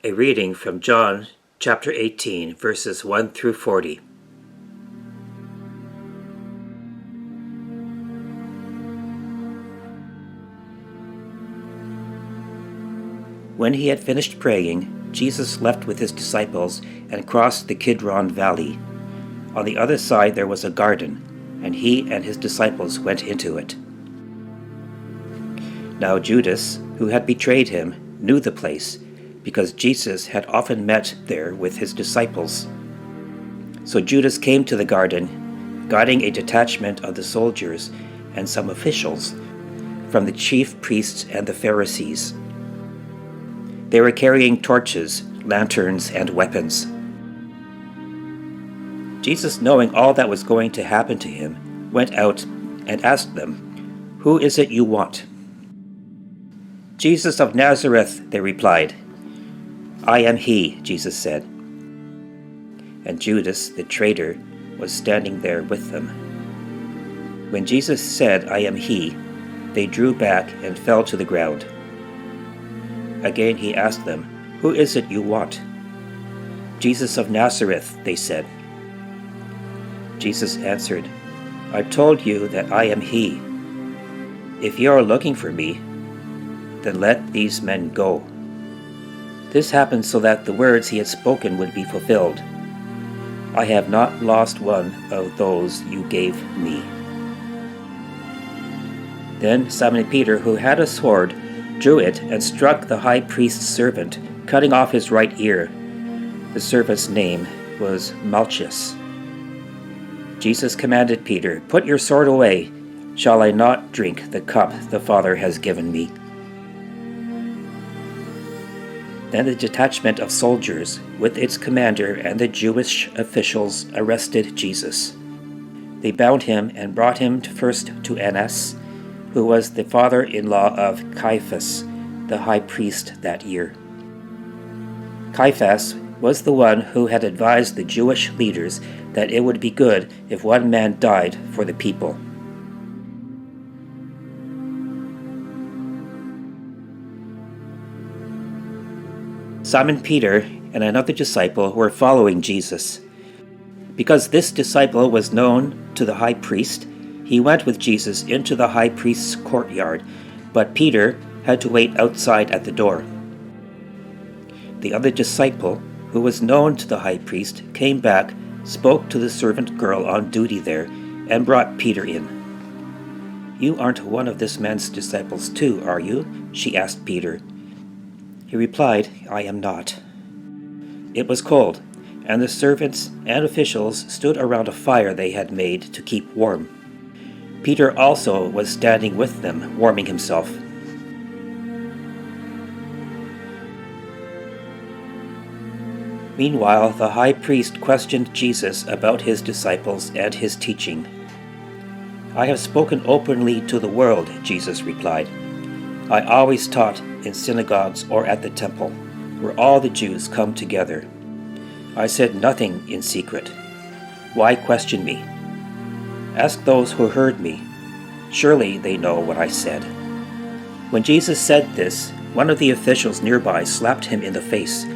A reading from John chapter 18, verses 1 through 40. When he had finished praying, Jesus left with his disciples and crossed the Kidron Valley. On the other side there was a garden, and he and his disciples went into it. Now Judas, who had betrayed him, knew the place, because Jesus had often met there with his disciples. So Judas came to the garden, guiding a detachment of the soldiers and some officials from the chief priests and the Pharisees. They were carrying torches, lanterns, and weapons. Jesus, knowing all that was going to happen to him, went out and asked them, "Who is it you want?" "Jesus of Nazareth," they replied. "I am he," Jesus said. And Judas, the traitor, was standing there with them. When Jesus said, "I am he," they drew back and fell to the ground. Again he asked them, "Who is it you want?" "Jesus of Nazareth," they said. Jesus answered, "I told you that I am he. If you are looking for me, then let these men go." This happened so that the words he had spoken would be fulfilled. "I have not lost one of those you gave me." Then Simon Peter, who had a sword, drew it and struck the high priest's servant, cutting off his right ear. The servant's name was Malchus. Jesus commanded Peter, "Put your sword away. Shall I not drink the cup the Father has given me?" Then the detachment of soldiers, with its commander and the Jewish officials, arrested Jesus. They bound him and brought him first to Annas, who was the father-in-law of Caiaphas, the high priest that year. Caiaphas was the one who had advised the Jewish leaders that it would be good if one man died for the people. Simon Peter and another disciple were following Jesus. Because this disciple was known to the high priest, he went with Jesus into the high priest's courtyard, but Peter had to wait outside at the door. The other disciple, who was known to the high priest, came back, spoke to the servant girl on duty there, and brought Peter in. "You aren't one of this man's disciples too, are you?" she asked Peter. He replied, "I am not." It was cold, and the servants and officials stood around a fire they had made to keep warm. Peter also was standing with them, warming himself. Meanwhile, the high priest questioned Jesus about his disciples and his teaching. "I have spoken openly to the world," Jesus replied. "I always taught in synagogues or at the temple, where all the Jews come together. I said nothing in secret. Why question me? Ask those who heard me. Surely they know what I said." When Jesus said this, one of the officials nearby slapped him in the face.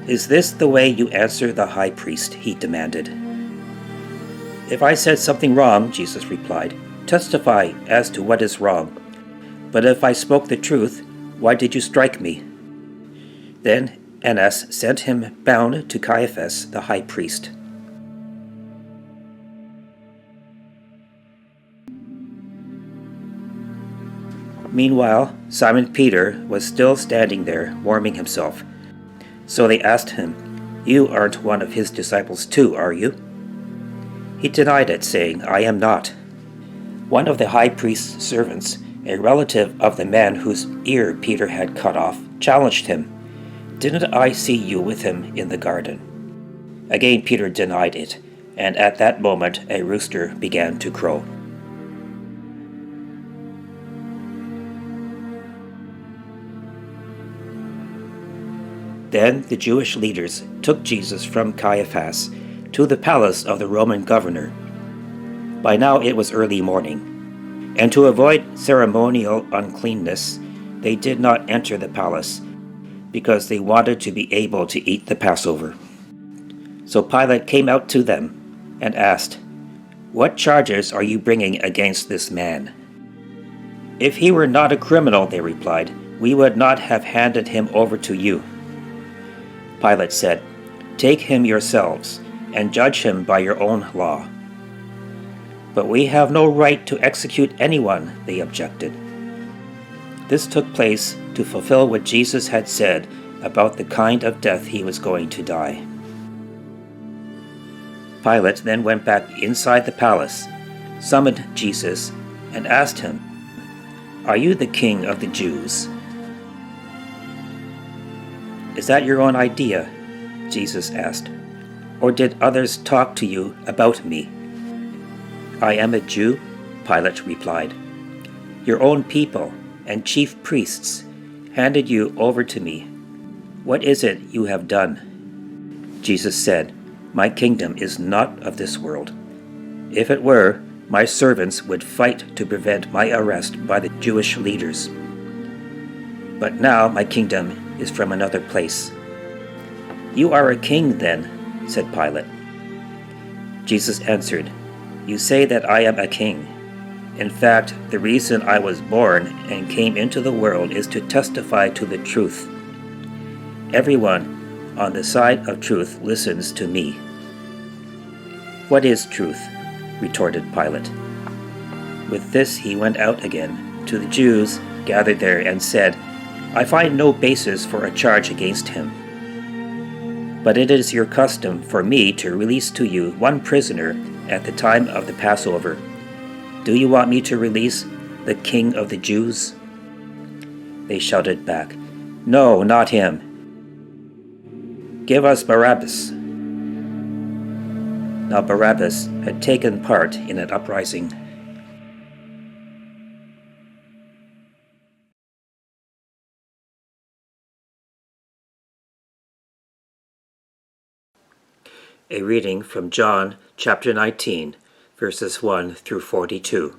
"Is this the way you answer the high priest?" he demanded. "If I said something wrong," Jesus replied, "testify as to what is wrong. But if I spoke the truth, why did you strike me?" Then Annas sent him bound to Caiaphas, the high priest. Meanwhile, Simon Peter was still standing there, warming himself. So they asked him, "You aren't one of his disciples too, are you?" He denied it, saying, "I am not." One of the high priest's servants, a relative of the man whose ear Peter had cut off, challenged him, "Didn't I see you with him in the garden?" Again Peter denied it, and at that moment a rooster began to crow. Then the Jewish leaders took Jesus from Caiaphas to the palace of the Roman governor. By now it was early morning, and to avoid ceremonial uncleanness, they did not enter the palace, because they wanted to be able to eat the Passover. So Pilate came out to them and asked, "What charges are you bringing against this man?" "If he were not a criminal," they replied, "we would not have handed him over to you." Pilate said, "Take him yourselves and judge him by your own law." "But we have no right to execute anyone," they objected. This took place to fulfill what Jesus had said about the kind of death he was going to die. Pilate then went back inside the palace, summoned Jesus, and asked him, "Are you the king of the Jews?" "Is that your own idea?" Jesus asked. "Or did others talk to you about me?" "I am a Jew," Pilate replied. "Your own people and chief priests handed you over to me. What is it you have done?" Jesus said, "My kingdom is not of this world. If it were, my servants would fight to prevent my arrest by the Jewish leaders. But now my kingdom is from another place." "You are a king then," said Pilate. Jesus answered, "You say that I am a king. In fact, the reason I was born and came into the world is to testify to the truth. Everyone on the side of truth listens to me." "What is truth?" retorted Pilate. With this he went out again to the Jews gathered there and said, "I find no basis for a charge against him. But it is your custom for me to release to you one prisoner at the time of the Passover. Do you want me to release the King of the Jews?" They shouted back, "No, not him. Give us Barabbas." Now Barabbas had taken part in an uprising. A reading from John chapter 19, verses 1 through 42.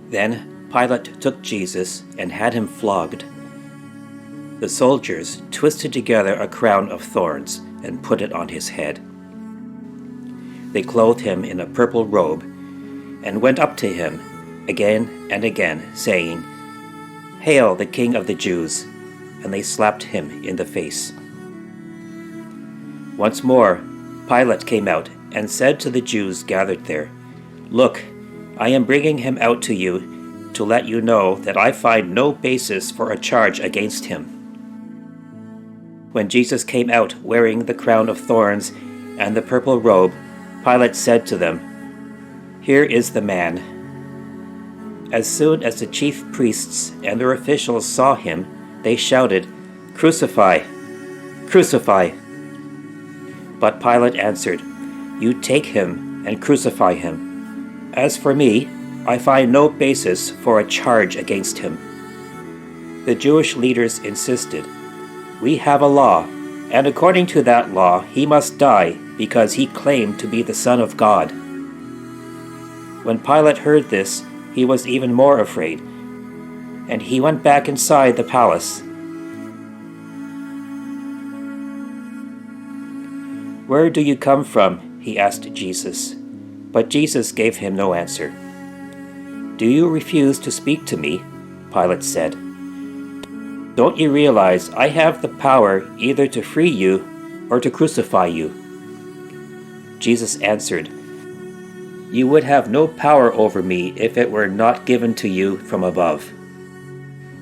Then Pilate took Jesus and had him flogged. The soldiers twisted together a crown of thorns and put it on his head. They clothed him in a purple robe and went up to him again and again, saying, "Hail, the King of the Jews!" And they slapped him in the face. Once more, Pilate came out and said to the Jews gathered there, "Look, I am bringing him out to you to let you know that I find no basis for a charge against him." When Jesus came out wearing the crown of thorns and the purple robe, Pilate said to them, "Here is the man." As soon as the chief priests and their officials saw him, they shouted, "Crucify! Crucify!" But Pilate answered, "You take him and crucify him. As for me, I find no basis for a charge against him." The Jewish leaders insisted, "We have a law, and according to that law he must die because he claimed to be the Son of God." When Pilate heard this, he was even more afraid, and he went back inside the palace. "Where do you come from?" he asked Jesus. But Jesus gave him no answer. "Do you refuse to speak to me?" Pilate said. "Don't you realize I have the power either to free you or to crucify you?" Jesus answered, "You would have no power over me if it were not given to you from above.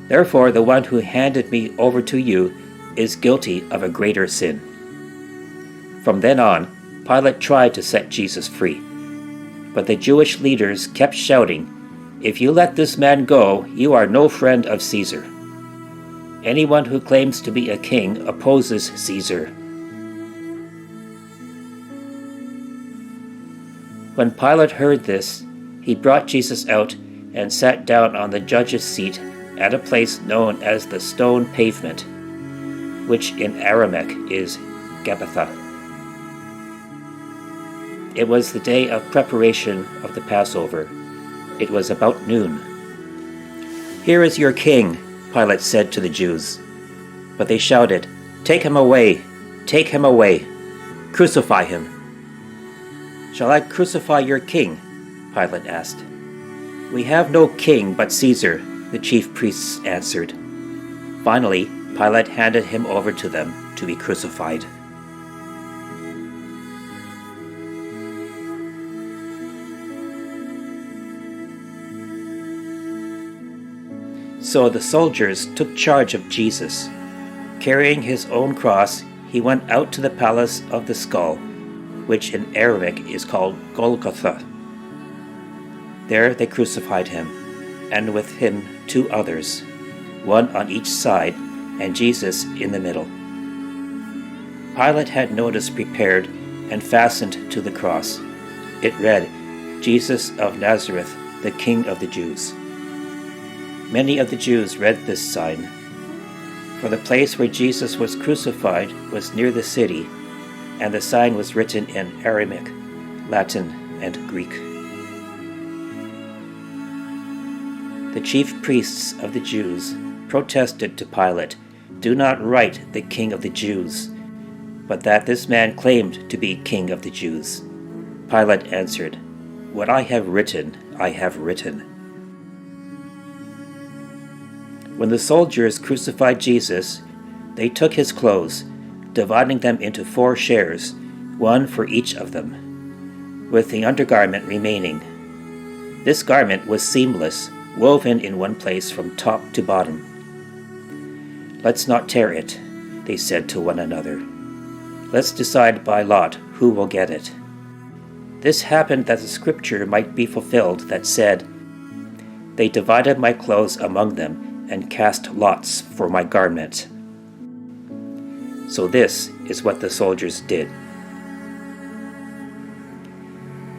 Therefore, the one who handed me over to you is guilty of a greater sin." From then on, Pilate tried to set Jesus free. But the Jewish leaders kept shouting, "If you let this man go, you are no friend of Caesar. Anyone who claims to be a king opposes Caesar." When Pilate heard this, he brought Jesus out and sat down on the judge's seat at a place known as the Stone Pavement, which in Aramaic is Gabbatha. It was the day of preparation of the Passover. It was about noon. "Here is your king," Pilate said to the Jews. But they shouted, "Take him away! Take him away! Crucify him!" "Shall I crucify your king?" Pilate asked. "We have no king but Caesar," the chief priests answered. Finally, Pilate handed him over to them to be crucified. So the soldiers took charge of Jesus. Carrying his own cross, he went out to the Palace of the Skull, which in Arabic is called Golgotha. There they crucified him, and with him 2 others, one on each side, and Jesus in the middle. Pilate had notice prepared and fastened to the cross. It read, "Jesus of Nazareth, the King of the Jews." Many of the Jews read this sign, for the place where Jesus was crucified was near the city, and the sign was written in Aramaic, Latin, and Greek. The chief priests of the Jews protested to Pilate, "Do not write the King of the Jews, but that this man claimed to be King of the Jews." Pilate answered, "What I have written, I have written." When the soldiers crucified Jesus, they took his clothes, dividing them into 4 shares, one for each of them, with the undergarment remaining. This garment was seamless, woven in one place from top to bottom. "Let's not tear it," they said to one another. "Let's decide by lot who will get it." This happened that the scripture might be fulfilled that said, "They divided my clothes among them and cast lots for my garment." So this is what the soldiers did.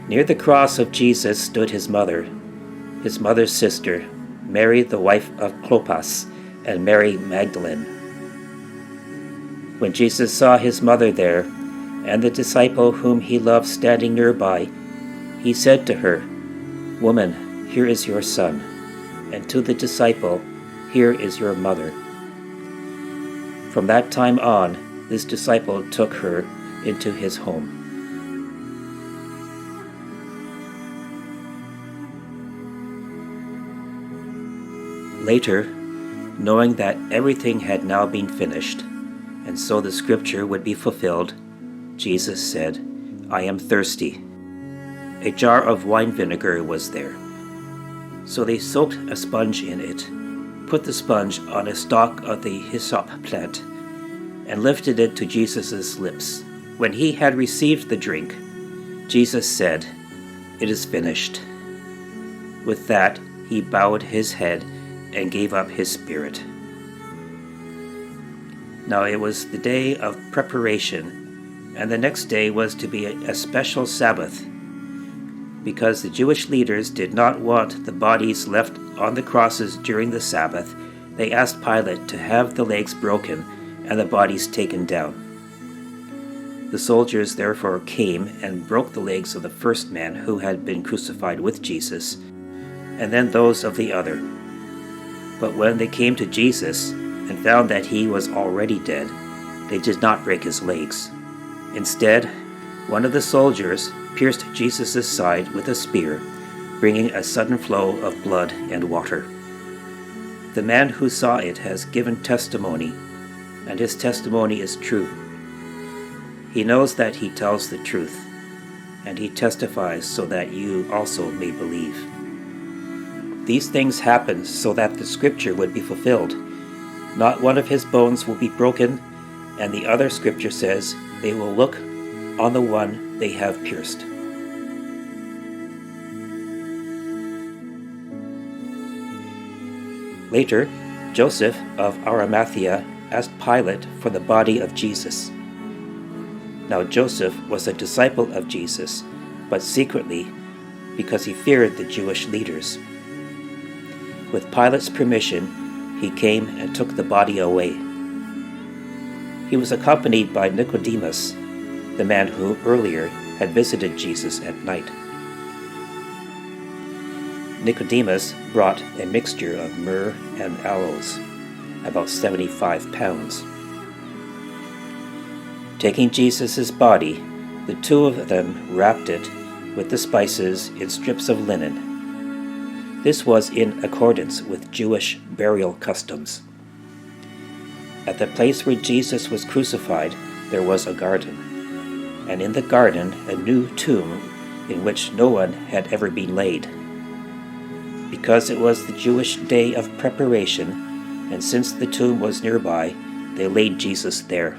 Near the cross of Jesus stood his mother's sister, Mary the wife of Clopas, and Mary Magdalene. When Jesus saw his mother there, and the disciple whom he loved standing nearby, he said to her, "Woman, here is your son," and to the disciple, "Here is your mother." From that time on, this disciple took her into his home. Later, knowing that everything had now been finished, and so the scripture would be fulfilled, Jesus said, "I am thirsty." A jar of wine vinegar was there. So they soaked a sponge in it, put the sponge on a stalk of the hyssop plant, and lifted it to Jesus' lips. When he had received the drink, Jesus said, "It is finished." With that, he bowed his head and gave up his spirit. Now it was the day of preparation, and the next day was to be a special Sabbath. Because the Jewish leaders did not want the bodies left on the crosses during the Sabbath, they asked Pilate to have the legs broken and the bodies taken down. The soldiers therefore came and broke the legs of the first man who had been crucified with Jesus, and then those of the other. But when they came to Jesus and found that he was already dead, they did not break his legs. Instead, one of the soldiers pierced Jesus' side with a spear, bringing a sudden flow of blood and water. The man who saw it has given testimony, and his testimony is true. He knows that he tells the truth, and he testifies so that you also may believe. These things happened so that the scripture would be fulfilled. Not one of his bones will be broken, and the other scripture says, "They will look on the one they have pierced." Later, Joseph of Arimathea asked Pilate for the body of Jesus. Now Joseph was a disciple of Jesus, but secretly, because he feared the Jewish leaders. With Pilate's permission, he came and took the body away. He was accompanied by Nicodemus, the man who earlier had visited Jesus at night. Nicodemus brought a mixture of myrrh and aloes, about 75 pounds. Taking Jesus' body, the two of them wrapped it with the spices in strips of linen. This was in accordance with Jewish burial customs. At the place where Jesus was crucified, there was a garden, and in the garden a new tomb in which no one had ever been laid. Because it was the Jewish day of preparation, and since the tomb was nearby, they laid Jesus there.